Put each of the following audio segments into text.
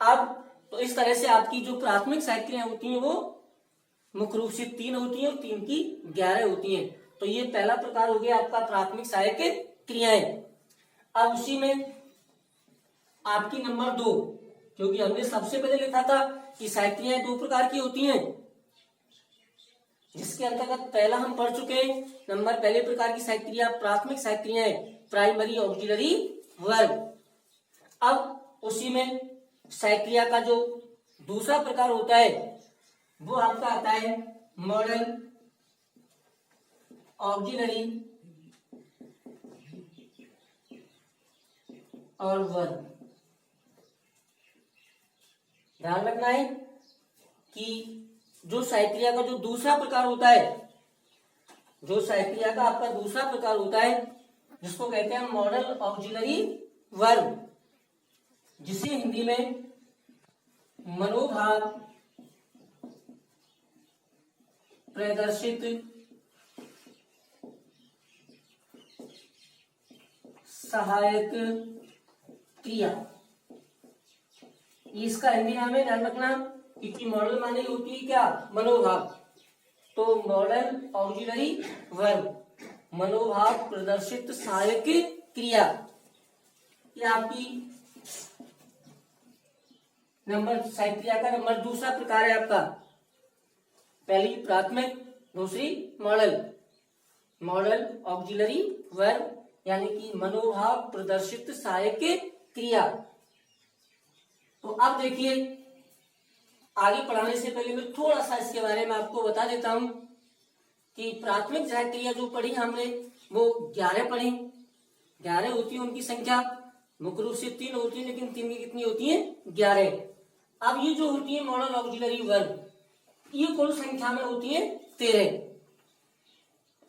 अब तो इस तरह से आपकी जो प्राथमिक सहायक क्रियाएं होती हैं वो मुख्य रूप से 3 होती हैं और 3 की 11 होती हैं। तो ये पहला प्रकार हो गया आपका प्राथमिक सहायक क्रियाएं। अब उसी में आपकी नंबर 2, क्योंकि हमने सबसे पहले लिखा था कि सहायक क्रियाएं 2 प्रकार की होती हैं, जिसके अंतर्गत पहला हम पढ़ चुके हैं। नंबर पहले प्रकार की सहायक क्रिया प्राथमिक सहायक क्रियाएं, प्राइमरी ऑक्सिलरी वर्ब। अब उसी में सहायक क्रिया का जो दूसरा प्रकार होता है वो आपका आता है मॉडल ऑक्सिलरी और वर्ब। ध्यान रखना है कि जो सहायक क्रिया का जो दूसरा प्रकार होता है, जो सहायक क्रिया का आपका दूसरा प्रकार होता है जिसको कहते हैं मॉडल ऑक्सिलरी वर्ब, जिसे हिंदी में मनोभाव प्रदर्शित सहायक क्रिया, इसका हिंदी नाम है। ध्यान रखना, क्योंकि मॉडल माने होती है क्या, मनोभाव। तो मॉडल ऑक्सिलरी वर्ब, मनोभाव प्रदर्शित सहायक क्रिया, ये आपकी नंबर सहायक क्रिया का नंबर दूसरा प्रकार है आपका। पहली प्राथमिक, दूसरी मॉडल। मॉडल ऑक्सिलरी वर्ब यानी कि मनोभाव प्रदर्शित सहायक क्रिया। तो अब देखिए, आगे पढ़ाने से पहले मैं थोड़ा सा इसके बारे में आपको बता देता हूं कि प्राथमिक सहायक क्रिया जो पढ़ी हमने वो 11 पढ़ी। 11 होती है उनकी संख्या, मुख्य रूप से 3 होती है, लेकिन 3 की कितनी होती है, 11। अब ये जो होती है मॉडल ऑक्सिलरी वर्ब, ये कुल संख्या में होती है 13।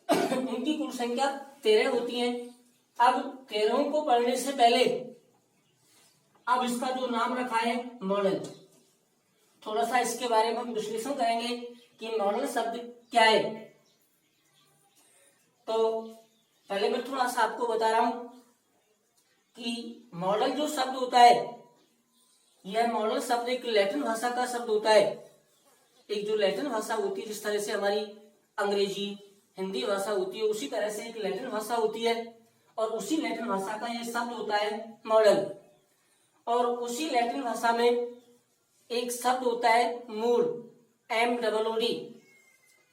इनकी कुल संख्या 13 होती है। अब 13 को पढ़ने से पहले अब इसका जो नाम रखा है मॉडल, थोड़ा सा इसके बारे में हम विश्लेषण करेंगे कि मॉडल शब्द क्या है। तो पहले मैं थोड़ा सा आपको बता रहा हूं कि मॉडल जो शब्द होता है, यह मॉडल शब्द एक लैटिन भाषा का शब्द होता है। एक जो लैटिन भाषा होती है, जिस तरह से हमारी अंग्रेजी हिंदी भाषा होती है, उसी तरह से एक लैटिन भाषा होती है, और उसी लैटिन भाषा का यह शब्द होता है मॉडल। और उसी लैटिन भाषा में एक शब्द होता है मूड, MOOD।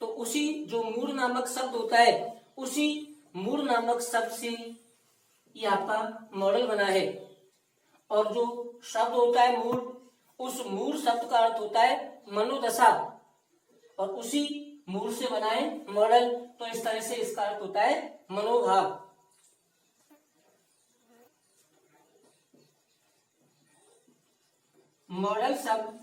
तो उसी जो मूड नामक शब्द होता है, उसी मूड नामक शब्द से ये आपका मॉडल बना है। और जो शब्द होता है मूड, उस मूड शब्द का अर्थ होता है मनोदशा, और उसी मूड से बना है मॉडल। तो इस तरह से इसका अर्थ होता है मनोभाव। मॉडल शब्द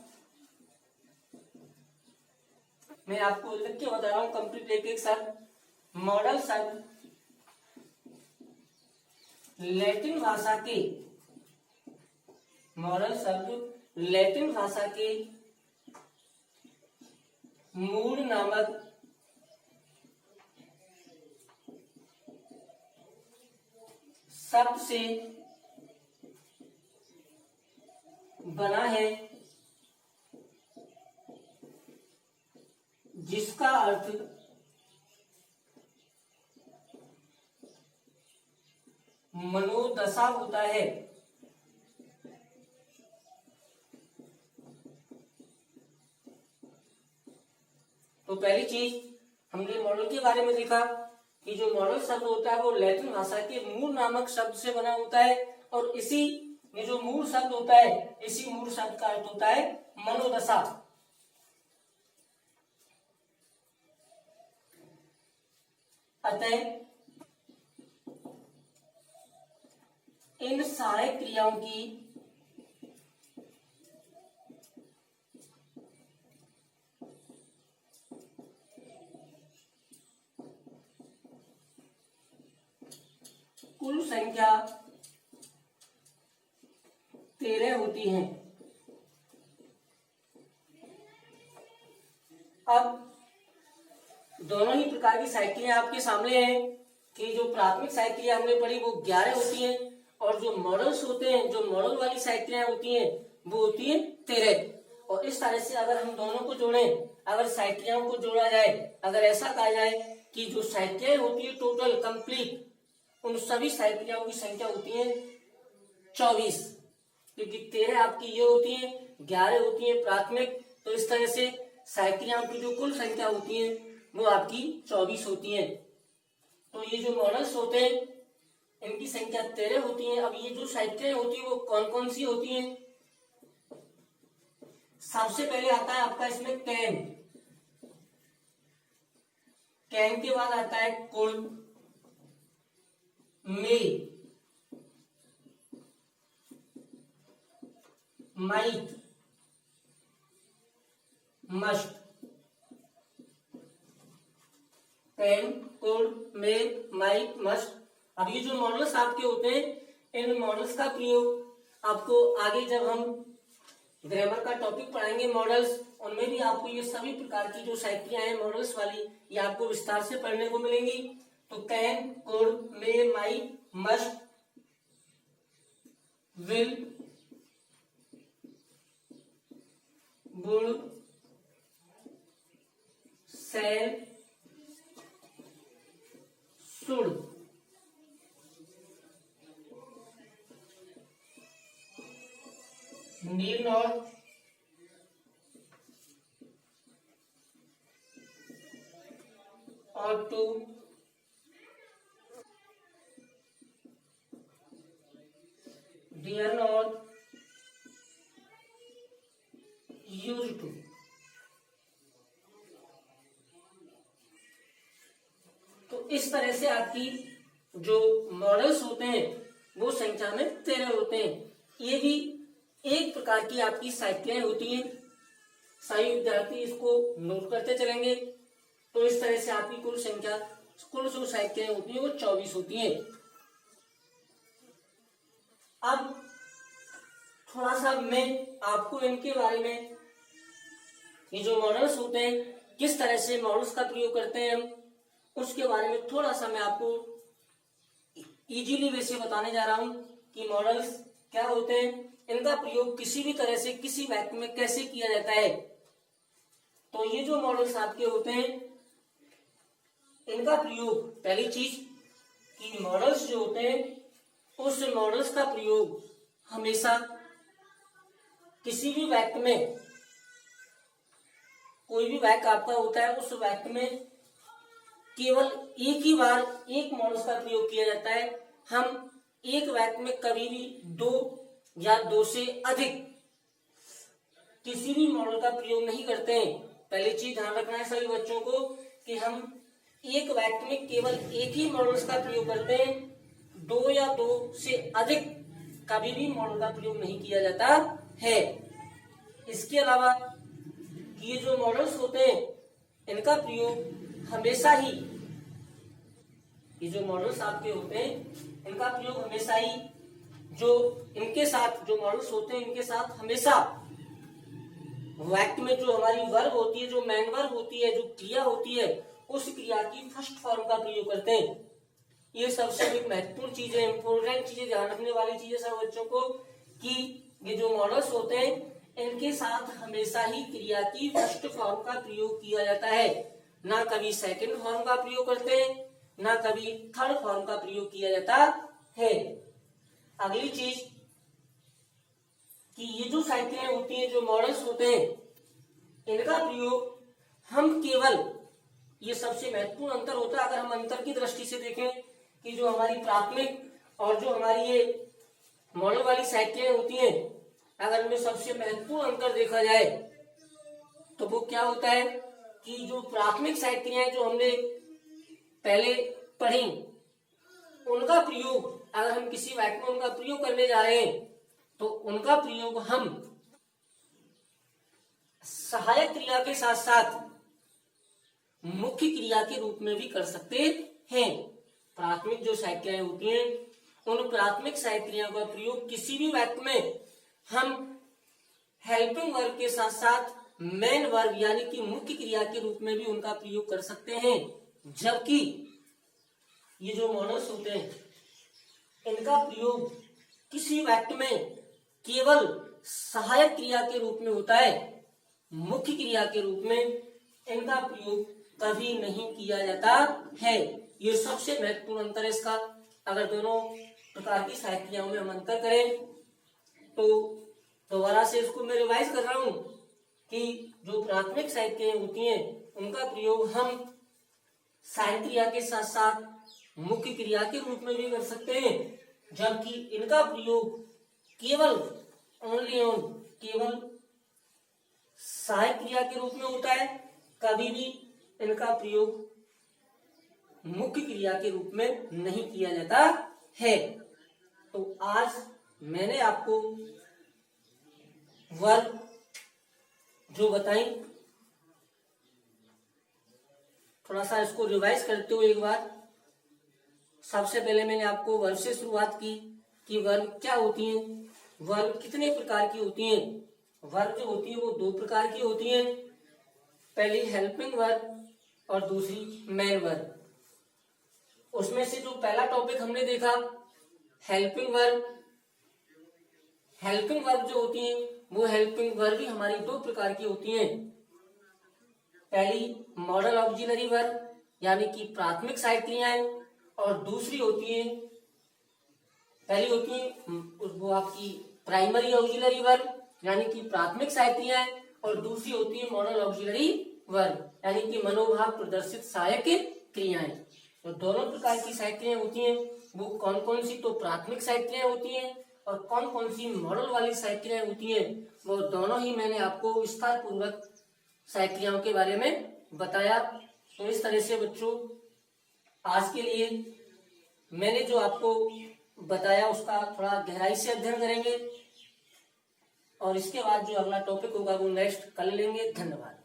मैं आपको लिख के बता रहा हूं कंप्लीट एक एक शब्द। मॉडल शब्द लैटिन भाषा के, मॉडल शब्द लैटिन भाषा के मूड नामक शब्द से बना है, जिसका अर्थ मनोदशा होता है। तो पहली चीज हमने मॉडल के बारे में देखा कि जो मॉडल शब्द होता है वो लैटिन भाषा के मूल नामक शब्द से बना होता है, और इसी में जो मूल शब्द होता है, इसी मूल शब्द का अर्थ होता है मनोदशा। अतः इन सहायक क्रियाओं की कुल संख्या 13 होती है। अब दोनों ही प्रकार की सहायक क्रिया आपके सामने हैं कि जो प्राथमिक सहायक क्रिया हमने पढ़ी वो 11 होती है, और जो मॉडल्स होते हैं, जो मॉडल वाली साइकिलें होती हैं वो होती है 13। और इस तरह से अगर हम दोनों को जोड़ें, अगर साइकिलों को जोड़ा जाए, अगर ऐसा कहा जाए कि जो साइकिलें होती है टोटल कंप्लीट, उन सभी साइकिलों की संख्या होती है 24, क्योंकि 13 आपकी ये होती है, 11 होती है प्राथमिक। तो इस तरह से साइकिलों की जो कुल संख्या होती है वो आपकी 24 होती है। तो ये जो मॉडल्स होते हैं इनकी संख्या 13 होती है। अब ये जो साइकिलें होती है वो कौन कौन सी होती हैं? सबसे पहले आता है आपका इसमें कैन, कैन के बाद आता है कुल, मे, माइट, मस्ट, कैन, कुल, मे, माइट, मस्ट। अब ये जो मॉडल्स आपके होते हैं इन मॉडल्स का प्रयोग आपको आगे जब हम ग्रामर का टॉपिक पढ़ाएंगे मॉडल्स, उनमें भी आपको ये सभी प्रकार की जो साइकिलें हैं मॉडल्स वाली ये आपको विस्तार से पढ़ने को मिलेंगी। तो can, could, may, might, must, will, would, shall, should, need not, ought to, dare not, used to. तो इस तरह से आपकी जो मॉडल्स होते हैं वो संख्या में 13 होते हैं। ये भी एक प्रकार की आपकी साइकिलें होती हैं। सभी विद्यार्थी इसको नोट करते चलेंगे। तो इस तरह से आपकी कुल संख्या, कुल जो साइकिलें होती है वो 24 होती हैं। अब थोड़ा सा मैं आपको इनके बारे में, ये जो मॉडल्स होते हैं किस तरह से मॉडल्स का प्रयोग करते हैं हम, उसके बारे में थोड़ा सा मैं आपको इजीली वैसे बताने जा रहा हूं कि मॉडल्स क्या होते हैं, इनका प्रयोग किसी भी तरह से किसी वाक्य में कैसे किया जाता है। तो ये जो मॉडल्स आपके होते हैं इनका प्रयोग, पहली चीज कि मॉडल्स जो होते हैं उस मॉडल्स का प्रयोग हमेशा किसी भी वाक्य में, कोई भी वाक्य आपका होता है उस वाक्य में केवल एक ही बार एक मॉडल्स का प्रयोग किया जाता है। हम एक वाक्य में कभी भी दो या दो से अधिक किसी भी मॉडल का प्रयोग नहीं करते हैं। पहली चीज ध्यान रखना है सभी बच्चों को कि हम एक वाक्य में केवल एक ही मॉडल्स का प्रयोग करते हैं, दो या दो से अधिक कभी भी मॉडल का प्रयोग नहीं किया जाता है। इसके अलावा ये जो मॉडल्स होते हैं इनका प्रयोग हमेशा ही, ये जो मॉडल्स आपके होते हैं इनका प्रयोग हमेशा ही जो इनके साथ जो मॉडल्स होते हैं इनके साथ हमेशा वाक्य में जो हमारी वर्ब होती है, जो मेन वर्ब होती है, जो क्रिया होती है, उस क्रिया की फर्स्ट फॉर्म का प्रयोग करते हैं। ये सबसे एक महत्वपूर्ण चीज है, इंपोर्टेंट चीजें, ध्यान रखने वाली चीजें सब बच्चों को कि ये जो मॉडल्स होते हैं इनके साथ हमेशा ही क्रिया की फर्स्ट फॉर्म का प्रयोग किया जाता है। ना कभी सेकंड फॉर्म का प्रयोग करते हैं, ना कभी थर्ड फॉर्म का प्रयोग किया जाता है। अगली चीज कि ये जो साइकिलें होती हैं, जो मॉडल्स होते हैं, इनका प्रयोग हम केवल, ये सबसे महत्वपूर्ण अंतर होता है अगर हम अंतर की दृष्टि से देखें कि जो हमारी प्राथमिक और जो हमारी ये मॉडल वाली साइकिलें होती हैं, अगर इनमें सबसे महत्वपूर्ण अंतर देखा जाए तो वो क्या होता है कि जो प्राथमिक साइकिलें जो हमने पहले पढ़ी, उनका प्रयोग अगर हम किसी वाक्य में उनका प्रयोग करने जा रहे हैं तो उनका प्रयोग हम सहायक क्रिया के साथ साथ मुख्य क्रिया के रूप में भी कर सकते हैं। प्राथमिक जो सहायक क्रियाएं होती हैं उन प्राथमिक सहायक क्रियाओं का प्रयोग किसी भी वाक्य में हम हेल्पिंग वर्ब के साथ साथ मेन वर्ब यानी कि मुख्य क्रिया के रूप में भी उनका प्रयोग कर सकते हैं। जबकि ये जो मॉडल्स होते हैं इनका प्रयोग किसी वाक्य में केवल सहायक क्रिया के रूप में होता है, मुख्य क्रिया के रूप में इनका प्रयोग कभी नहीं किया जाता है। ये सबसे महत्वपूर्ण अंतर है इसका। अगर दोनों प्रकार की सहायक क्रियाओं में हम अंतर करें तो दोबारा से इसको मैं रिवाइज कर रहा हूं कि जो प्राथमिक सहायक क्रियाएं होती हैं उनका प्रयोग हम सहायक क्रिया के साथ साथ मुख्य क्रिया के रूप में भी कर सकते हैं, जबकि इनका प्रयोग केवल केवल सहायक क्रिया के रूप में होता है। कभी भी इनका प्रयोग मुख्य क्रिया के रूप में नहीं किया जाता है। तो आज मैंने आपको वर्ब जो बताई, थोड़ा सा इसको रिवाइज करते हुए एक बार। सबसे पहले मैंने आपको वर्ब से शुरुआत की कि वर्ब क्या होती हैं, वर्ब कितने प्रकार की होती हैं। वर्ब जो होती है वो दो प्रकार की होती हैं, पहली हेल्पिंग वर्ब और दूसरी मेन वर्ब। उसमें से जो पहला टॉपिक हमने देखा हेल्पिंग वर्ब, हेल्पिंग वर्ब जो होती हैं वो हेल्पिंग वर्ब भी हमारी दो प्रकार की होती हैं। पहली मॉडल ऑक्सिलरी वर्ब यानी कि प्राथमिक सहायक क्रियाएं, और दूसरी होती है, पहली होती है वो आपकी प्राइमरी ऑक्सिलरी वर्ब यानी कि प्राथमिक सहायक क्रियाएं, और दूसरी होती है मॉडल ऑक्सिलरी वर्ब यानी कि मनोभाव प्रदर्शित सहायक क्रियाएं। तो दोनों प्रकार की सहायक क्रियाएं होती हैं, वो कौन कौन सी, तो प्राथमिक सहायक क्रियाएं होती हैं और कौन कौन सी मॉडल वाली सहायक क्रियाएं होती हैं, वो दोनों ही मैंने आपको विस्तार पूर्वक सहायक क्रियाओं के बारे में बताया। तो इस तरह से बच्चों आज के लिए मैंने जो आपको बताया उसका थोड़ा गहराई से अध्ययन करेंगे और इसके बाद जो अगला टॉपिक होगा वो नेक्स्ट कल लेंगे। धन्यवाद।